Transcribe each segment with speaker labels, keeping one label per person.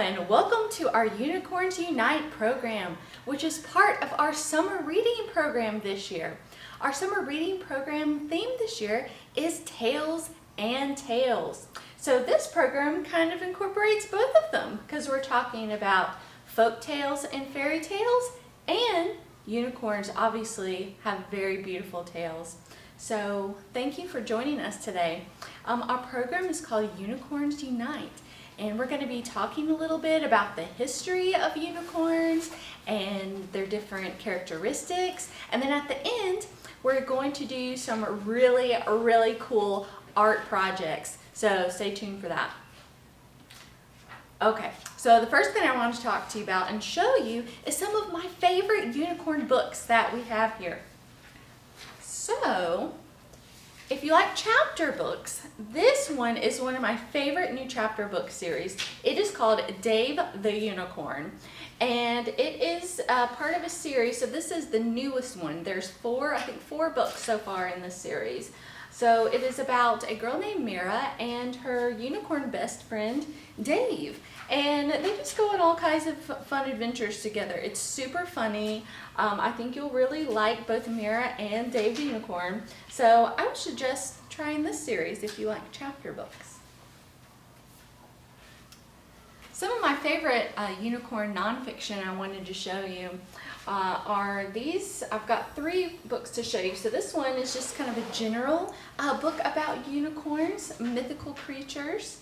Speaker 1: everyone, welcome to our Unicorns Unite program, which is part of our summer reading program this year. Our summer reading program theme this year is Tales and Tales. So this program kind of incorporates both of them because we're talking about folk tales and fairy tales, and unicorns obviously have very beautiful tales. So thank you for joining us today. Our program is called Unicorns Unite, and we're going to be talking a little bit about the history of unicorns and their different characteristics. And then at the end, we're going to do some really cool art projects. So stay tuned for that. Okay, so the first thing I want to talk to you about and show you is some of my favorite unicorn books that we have here. So, if you like chapter books, this one is one of my favorite new chapter book series. It is called Dave the Unicorn, and it is part of a series. So this is the newest one. There's four books so far in this series. So it is about a girl named Mira and her unicorn best friend Dave, and they just go on all kinds of fun adventures together. It's super funny. I think you'll really like both Mira and Dave the Unicorn. So I would suggest trying this series if you like chapter books. Some of my favorite unicorn nonfiction I wanted to show you are these. I've got three books to show you. So this one is just kind of a general book about unicorns, mythical creatures.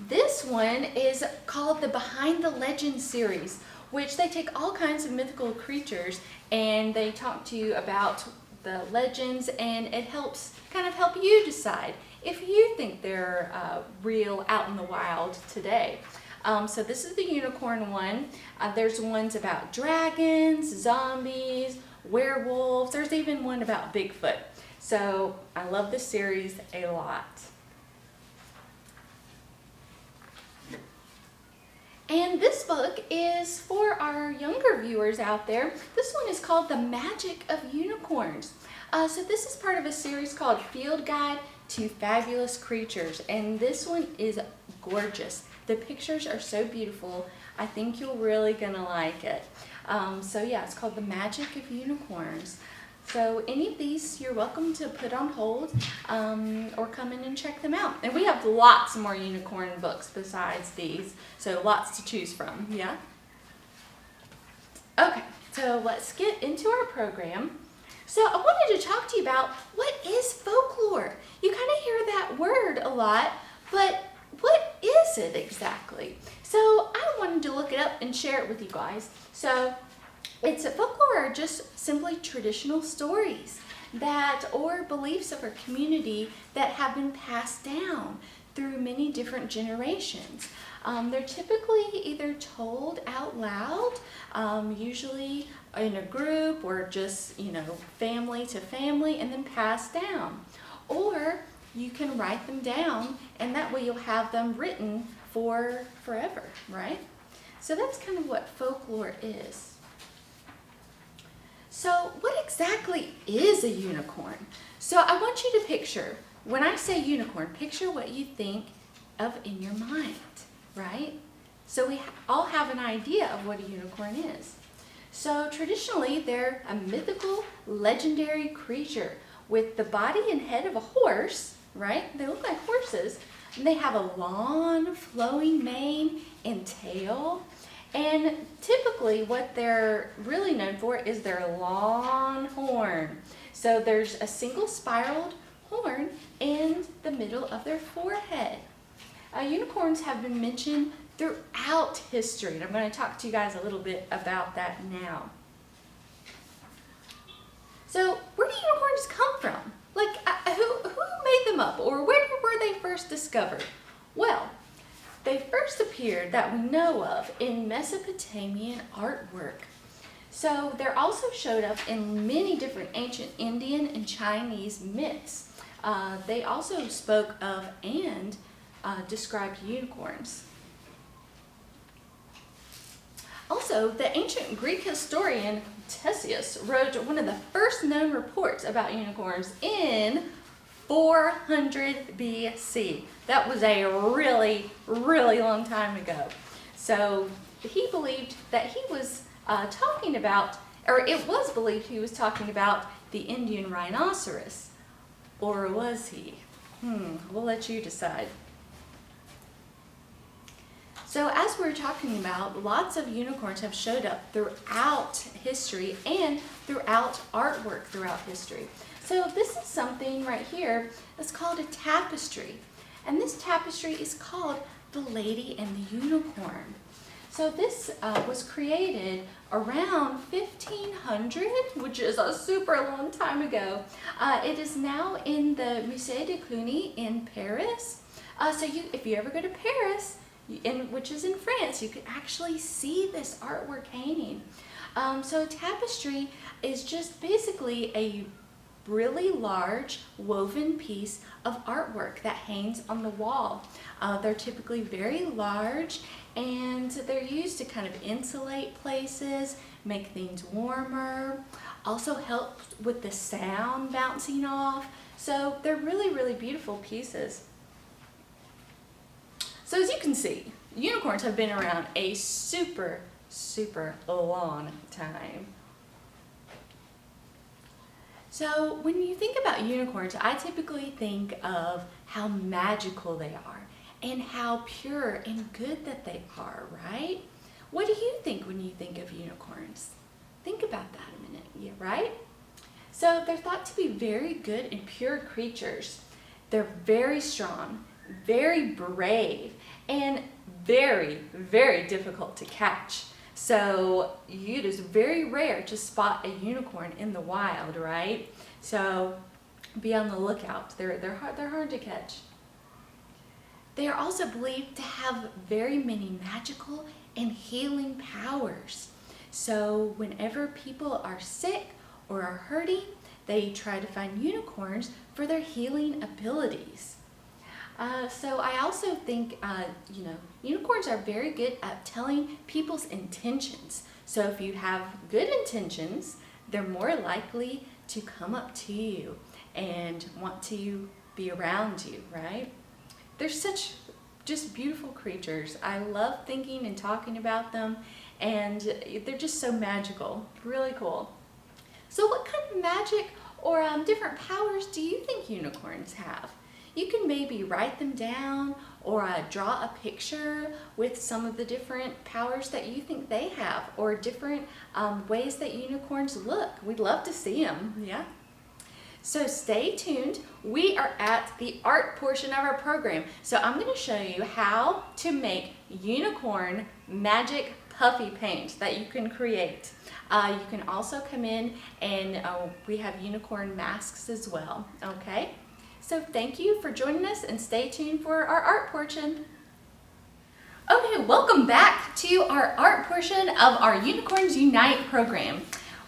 Speaker 1: This one is called the Behind the Legends series, which they take all kinds of mythical creatures and they talk to you about the legends, and it helps help you decide if you think they're real out in the wild today. So this is the unicorn one. There's ones about dragons, zombies, werewolves. There's even one about Bigfoot. So I love this series a lot. And this book is for our younger viewers out there. This one is called The Magic of Unicorns. So this is part of a series called Field Guide to Fabulous Creatures, and this one is gorgeous. The pictures are so beautiful. I think you're really gonna like it. So yeah, it's called The Magic of Unicorns. So any of these you're welcome to put on hold or come in and check them out. And we have lots more unicorn books besides these, so lots to choose from, yeah? Okay, so let's get into our program. So I wanted to talk to you about what is folklore. You kind of hear that word a lot, but what is it exactly? So I wanted to look it up and share it with you guys. So folklore are just simply traditional stories or beliefs of our community that have been passed down through many different generations. They're typically either told out loud, usually in a group or just, family to family, and then passed down. Or you can write them down, and that way you'll have them written for forever, right? So that's kind of what folklore is. So what exactly is a unicorn? So I want you to picture, when I say unicorn, picture what you think of in your mind, right? So we all have an idea of what a unicorn is. So traditionally, they're a mythical, legendary creature with the body and head of a horse, right? They look like horses. And they have a long, flowing mane and tail. And typically what they're really known for is their long horn. So there's a single spiraled horn in the middle of their forehead. Unicorns have been mentioned throughout history, and I'm going to talk to you guys a little bit about that now. So where do unicorns come from? Like, who made them up, or where were they first discovered? Well, they first appeared, that we know of, in Mesopotamian artwork. So they're also showed up in many different ancient Indian and Chinese myths. They also spoke of and described unicorns. Also, the ancient Greek historian Ctesias wrote one of the first known reports about unicorns in 400 BC. That was a really long time ago. So he believed that he was talking about, or it was believed he was talking about the Indian rhinoceros. Or was he? We'll let you decide. So as we're talking about, lots of unicorns have showed up throughout history and throughout artwork throughout history. So this is something right here that's called a tapestry. And this tapestry is called The Lady and the Unicorn. So this was created around 1500, which is a super long time ago. It is now in the Musée de Cluny in Paris. If you ever go to Paris, which is in France, you can actually see this artwork hanging. So a tapestry is just basically a really large woven piece of artwork that hangs on the wall. They're typically very large, and they're used to kind of insulate places, make things warmer, also help with the sound bouncing off. So they're really, really beautiful pieces. So as you can see, unicorns have been around a super, super long time. So when you think about unicorns, I typically think of how magical they are and how pure and good that they are, right? What do you think when you think of unicorns? Think about that a minute, yeah, right? So they're thought to be very good and pure creatures. They're very strong, very brave, and very, very difficult to catch. So it is very rare to spot a unicorn in the wild, right? So be on the lookout. They're hard to catch. They are also believed to have very many magical and healing powers. So whenever people are sick or are hurting, they try to find unicorns for their healing abilities. So I also think, unicorns are very good at telling people's intentions. So if you have good intentions, they're more likely to come up to you and want to be around you, right? They're such just beautiful creatures. I love thinking and talking about them, and they're just so magical, really cool. So what kind of magic or different powers do you think unicorns have? You can maybe write them down or draw a picture with some of the different powers that you think they have, or different ways that unicorns look. We'd love to see them, yeah? So stay tuned. We are at the art portion of our program. So I'm going to show you how to make unicorn magic puffy paint that you can create. You can also come in and we have unicorn masks as well, okay? So thank you for joining us, and stay tuned for our art portion. Okay, welcome back to our art portion of our Unicorns Unite program.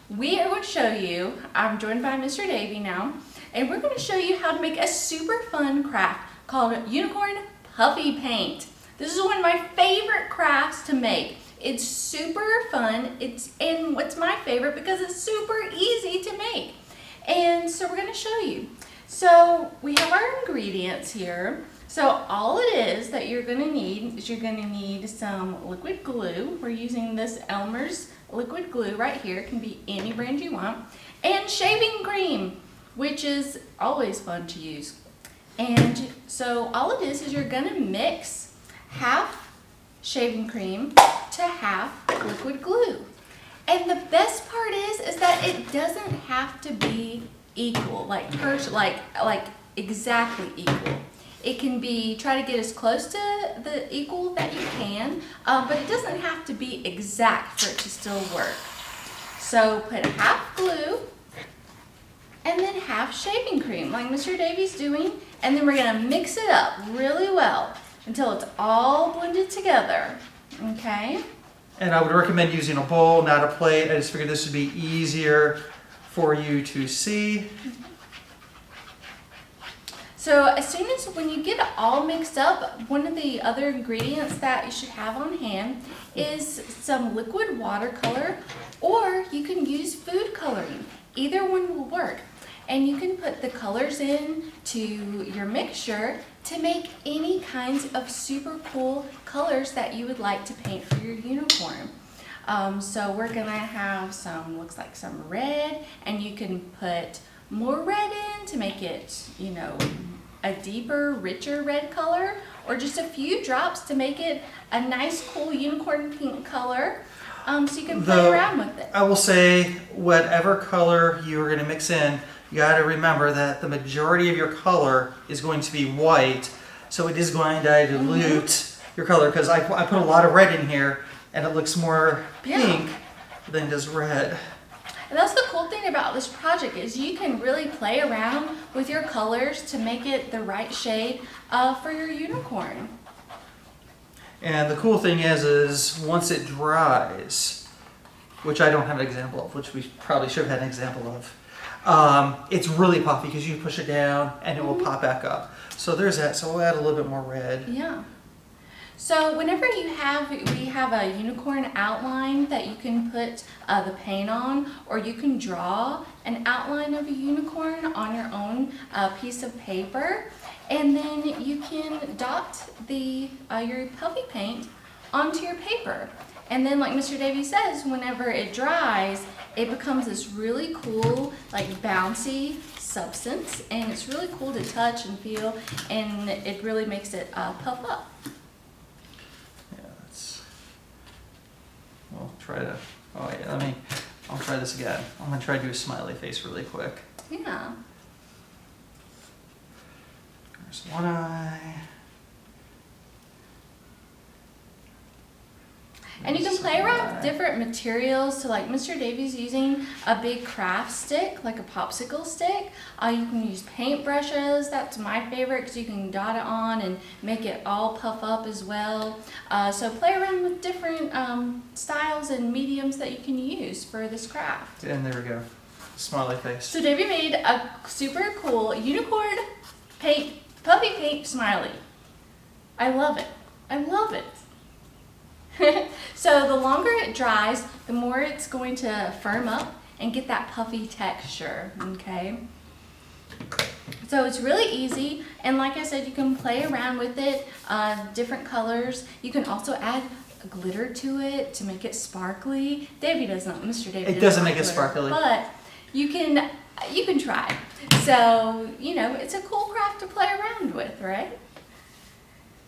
Speaker 1: We are going to show you, I'm joined by Mr. Davey now, and we're going to show you how to make a super fun craft called Unicorn Puffy Paint. This is one of my favorite crafts to make. It's super fun, and what's my favorite because it's super easy to make. And so we're going to show you. So we have our ingredients here. So all it is that you're going to need is you're going to need some liquid glue. We're using this Elmer's liquid glue right here. It can be any brand you want. And shaving cream, which is always fun to use. And so all it is you're going to mix half shaving cream to half liquid glue. And the best part is that it doesn't have to be equal, like exactly equal. It can be, try to get as close to the equal that you can, but it doesn't have to be exact for it to still work. So put half glue and then half shaving cream, like Mr. Davey's doing, and then we're gonna mix it up really well until it's all blended together, okay?
Speaker 2: And I would recommend using a bowl, not a plate. I just figured this would be easier for you to see.
Speaker 1: So as soon as, when you get it all mixed up, one of the other ingredients that you should have on hand is some liquid watercolor, or you can use food coloring. Either one will work. and you can put the colors in to your mixture to make any kinds of super cool colors that you would like to paint for your unicorn. So we're gonna have looks like some red, and you can put more red in to make it, you know, a deeper, richer red color, or just a few drops to make it a nice, cool unicorn pink color. So you can play around with it.
Speaker 2: I will say, whatever color you're gonna mix in, you gotta remember that the majority of your color is going to be white, so it is going to dilute your color, because I put a lot of red in here, and it looks more pink than does red.
Speaker 1: And that's the cool thing about this project, is you can really play around with your colors to make it the right shade for your unicorn.
Speaker 2: And the cool thing is once it dries, which I don't have an example of, which we probably should have had an example of, it's really puffy because you push it down and it will pop back up. So there's that. So we'll add a little bit more red.
Speaker 1: Yeah. So whenever we have a unicorn outline that you can put the paint on, or you can draw an outline of a unicorn on your own piece of paper, and then you can dot your puffy paint onto your paper. And then, like Mr. Davey says, whenever it dries, it becomes this really cool, like bouncy substance, and it's really cool to touch and feel, and it really makes it puff up.
Speaker 2: We'll try to, oh yeah, I'll try this again. I'm gonna try to do a smiley face really quick.
Speaker 1: Yeah.
Speaker 2: There's one eye.
Speaker 1: And you can play around with different materials. So like Mr. Davey's using a big craft stick, like a popsicle stick. You can use paint brushes. That's my favorite because you can dot it on and make it all puff up as well. So play around with different styles and mediums that you can use for this craft.
Speaker 2: And there we go. Smiley face.
Speaker 1: So Davey made a super cool unicorn puffy paint smiley. I love it. I love it. So the longer it dries, the more it's going to firm up and get that puffy texture, okay? So it's really easy, and like I said, you can play around with it, different colors. You can also add glitter to it to make it sparkly. Mr. Davey
Speaker 2: doesn't make
Speaker 1: like
Speaker 2: it sparkly.
Speaker 1: But you can try. So, you know, it's a cool craft to play around with, right?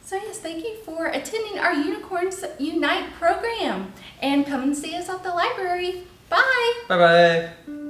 Speaker 1: So yes, thank you for attending our Unicorns Unite program, and come and see us at the library. Bye!
Speaker 2: Bye-bye.